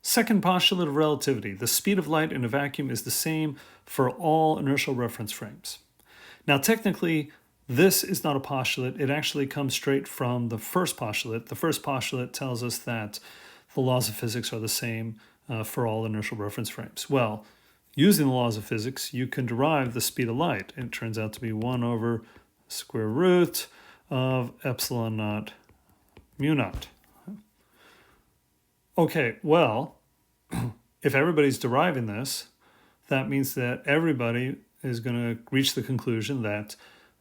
Second postulate of relativity. The speed of light in a vacuum is the same for all inertial reference frames. Now, technically, this is not a postulate. It actually comes straight from the first postulate. The first postulate tells us that the laws of physics are the same for all inertial reference frames. Well, using the laws of physics, you can derive the speed of light. It turns out to be 1 over square root of epsilon naught mu naught. Okay, well, if everybody's deriving this, that means that everybody is going to reach the conclusion that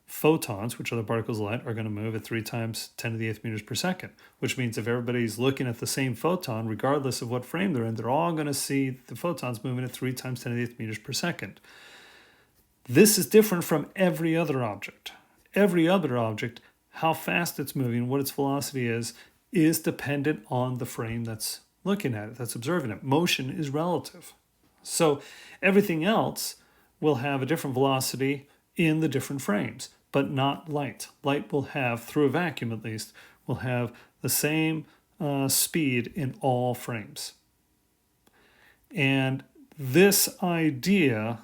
photons, which are the particles of light, are going to move at 3 times 10 to the 8th meters per second, which means if everybody's looking at the same photon, regardless of what frame they're in, they're all going to see the photons moving at 3 times 10 to the 8th meters per second. This is different from every other object. Every other object, how fast it's moving, what its velocity is dependent on the frame that's looking at it, that's observing it. Motion is relative. So everything else will have a different velocity in the different frames, but not light. Light will have, through a vacuum at least, will have the same speed in all frames. And this idea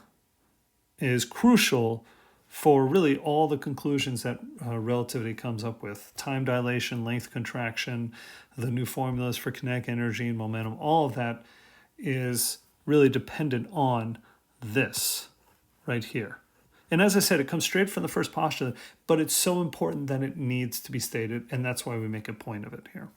is crucial for really all the conclusions that relativity comes up with. Time dilation, length contraction, the new formulas for kinetic energy and momentum, all of that is really dependent on this right here. And as I said, it comes straight from the first postulate, but it's so important that it needs to be stated, and that's why we make a point of it here.